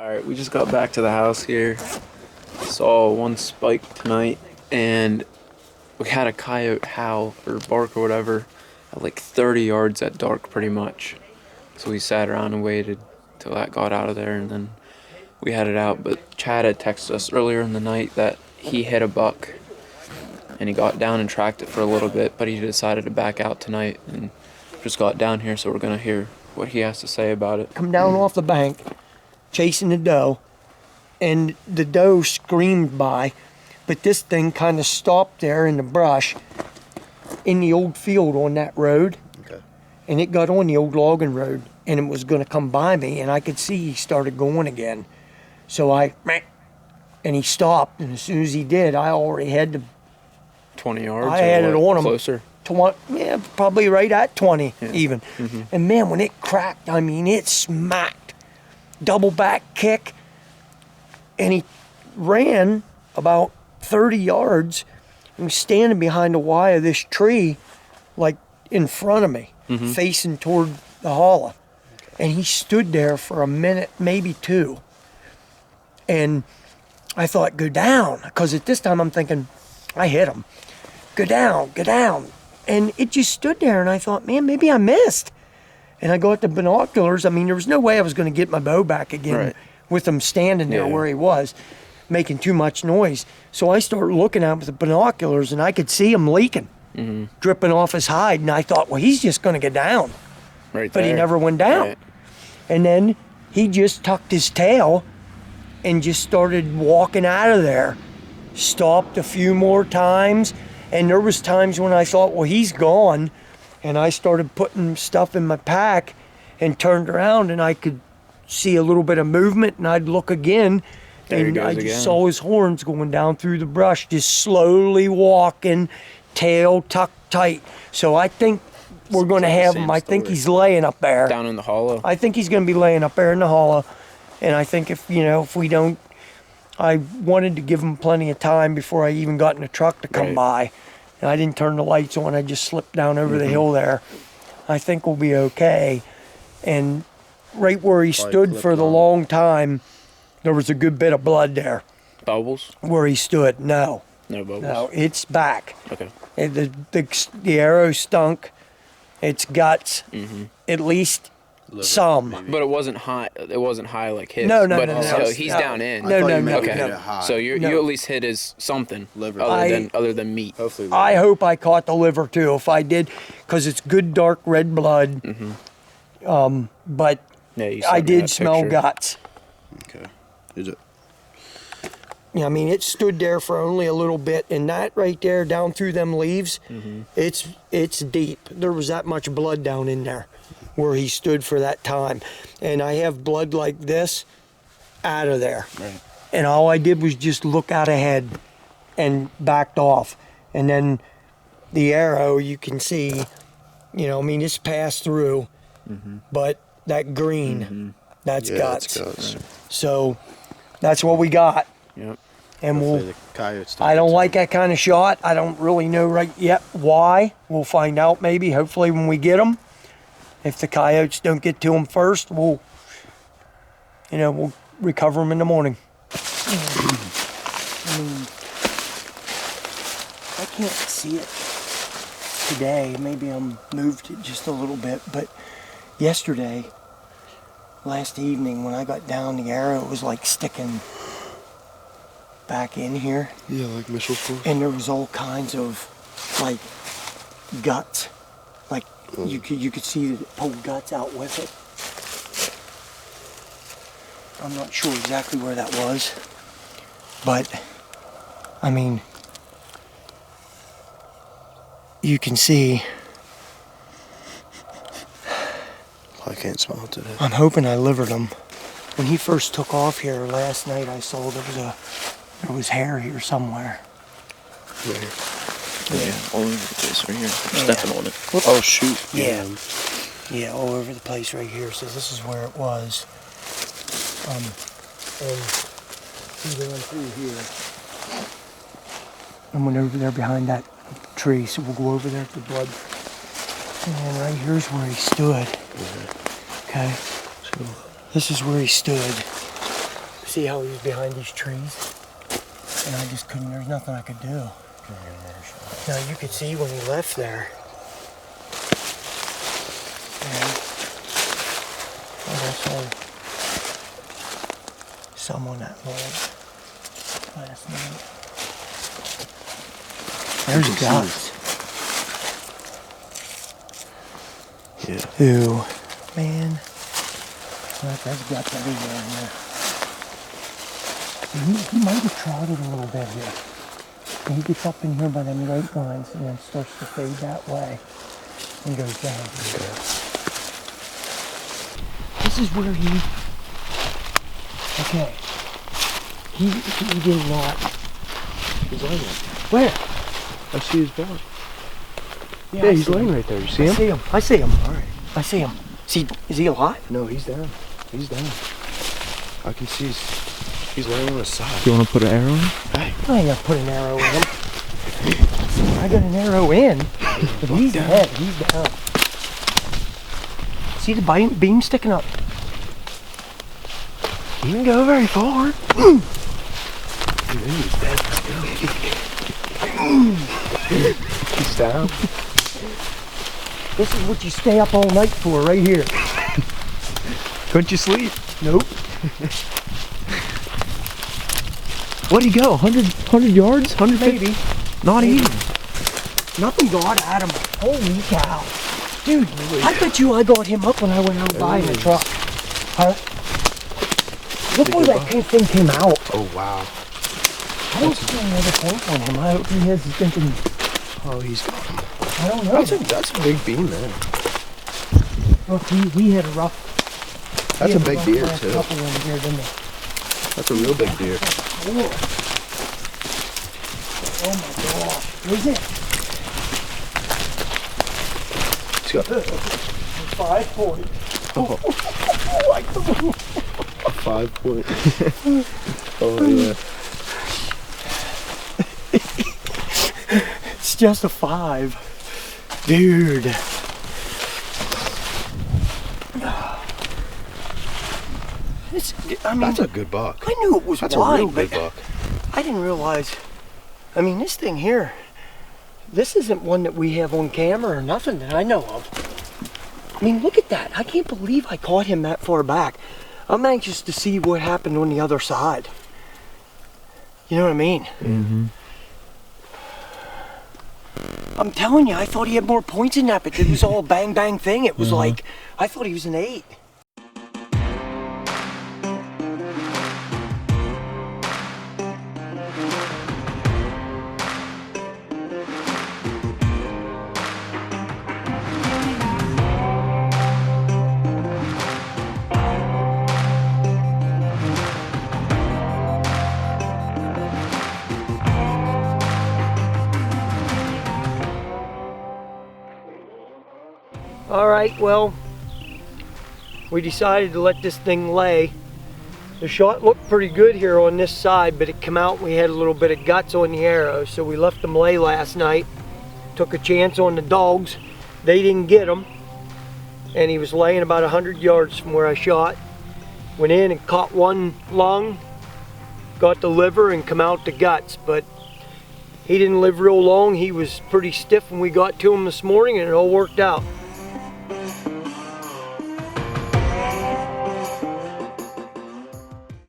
Alright, we just got back to the house here. Saw one spike tonight, and we had a coyote howl or bark or whatever at like 30 yards at dark pretty much. So we sat around and waited till that got out of there, and then we had it out. But Chad had texted us earlier in the night that he hit a buck and he got down and tracked it for a little bit, but he decided to back out tonight and just got down here, so we're gonna hear what he has to say about it. Come down off the bank, chasing the doe, and the doe screamed by, but this thing kind of stopped there in the brush in the old field on that road. Okay. And it got on the old logging road, and it was going to come by me, and I could see he started going again. So and he stopped, and as soon as he did, I already had the 20 yards? I had it on him. Closer? Yeah, probably right at 20 even. Mm-hmm. And man, when it cracked, I mean, it smacked. Double back kick. And he ran about 30 yards and was standing behind the wire of this tree, like in front of me, facing toward the hollow. And he stood there for a minute, maybe two. And I thought, go down. Because at this time I'm thinking, I hit him. Go down, go down. And it just stood there, and I thought, man, maybe I missed. And I got the binoculars. I mean, there was no way I was going to get my bow back again with him standing there where he was, making too much noise. So I started looking at him with the binoculars, and I could see him leaking, dripping off his hide. And I thought, well, he's just going to get down. Right But there. he never went down. Right. And then he just tucked his tail and just started walking out of there. Stopped a few more times. And there was times when I thought, well, he's gone. And I started putting stuff in my pack and turned around, and I could see a little bit of movement, and I'd look again. There he And goes I just again. saw his horns going down through the brush, just slowly walking, tail tucked tight. So I think we're going to It's the have same him. I think story. he's laying up there. Down in the hollow. I think he's going to be laying up there in the hollow. And I think if we don't, I wanted to give him plenty of time before I even got in the truck to come Right. by. And I didn't turn the lights on. I just slipped down over the hill there. I think we'll be okay. And right where he Probably stood clipped for the on. long time, there was a good bit of blood there Bubbles? where he stood. No, No bubbles. no, it's back. Okay. And the arrow stunk. Its guts, at least Liver, some. maybe. But it wasn't high. It wasn't high like his. No, no, but no, so no. he's No. down in. I No, thought no, you meant no, hit no. it high. So you No. at least hit his something Liver. other than meat. Hopefully. I hope I caught the liver too. If I did, because it's good dark red blood. But Yeah, you I sent me did that smell picture. guts. Okay. Is it? Yeah, I mean, it stood there for only a little bit, and that right there, down through them leaves, it's deep. There was that much blood down in there where he stood for that time. And I have blood like this out of there. Right. And all I did was just look out ahead and backed off. And then the arrow, you can see, I mean, it's passed through, but that green, that's Yeah, guts. it's guts. So that's what we got. Yep. And Hopefully we'll. the coyotes don't I don't get to like them. that kind of shot. I don't really know right yet why. We'll find out maybe, hopefully, when we get them. If the coyotes don't get to them first, we'll recover them in the morning. I mean, I can't see it today. Maybe I'm moved it just a little bit, but yesterday, last evening, when I got down, the arrow was like sticking back in here. Yeah, like missile force. And there was all kinds of like guts, like you could see that it pulled guts out with it. I'm not sure exactly where that was, but I mean, you can see. I can't smell it today. I'm hoping I livered him. When he first took off here last night, I saw there was hair here somewhere. Yeah, all over the place right here. Yeah. Stepping on it. Oh shoot. Yeah. Yeah, all over the place right here. So this is where it was. And he ran through here. I went over there behind that tree, so we'll go over there to the blood. And then right here's where he stood. Okay. So this is where he stood. See how he was behind these trees? And I just couldn't, there's nothing I could do. Now you could see when he left there. And also someone that lived last night. There's guts. Yeah. Ew. Man. There's guts everywhere in there. He might have trotted a little bit here. And he gets up in here by them right lines and then starts to fade that way and goes down. Okay. This is where he. Okay. He did not. He's laying right Where? there. I see his body. Yeah, Yeah, I he's see laying him. right there. You see I him? see him. I see him. All right. I see him. Is he alive? No, he's down. He's down. I can see he's laying on his side. You want to put an arrow in? Hey. I ain't gonna put an arrow in him. I got an arrow in, but he's down. dead. He's down. See the beam sticking up? He didn't go very far. He's dead. He's down. This is what you stay up all night for, right here. Couldn't you sleep? Nope. What'd he go? 100 yards? 150? Maybe. Not Maybe. even. Nothing got at him. Holy cow. Dude, I bet you I got him up when I went out by in the truck. Huh? Look where that pink thing came out. Oh wow. I don't see any other points on him. I hope he has thinking, Oh, he's got him. I don't know. That's a big beam there. Look, he had a rough. That's a big deer last too. couple in here, didn't he? That's a real big deer. Cool. Oh my gosh. What is it? He's got 5 points. a 5 point. Oh yeah. It's just a 5. Dude. I mean, That's a good buck. I knew it was That's wide, a real big but buck. I didn't realize. I mean, this thing here, this isn't one that we have on camera or nothing that I know of. I mean, look at that. I can't believe I caught him that far back. I'm anxious to see what happened on the other side. You know what I mean? Mm-hmm. I'm telling you, I thought he had more points in that, but it was all bang bang thing. It was like, I thought he was an 8. All right, well, we decided to let this thing lay. The shot looked pretty good here on this side, but it came out and we had a little bit of guts on the arrow, so we left them lay last night. Took a chance on the dogs. They didn't get him, and he was laying about 100 yards from where I shot. Went in and caught one lung, got the liver and come out the guts, but he didn't live real long. He was pretty stiff when we got to him this morning, and it all worked out.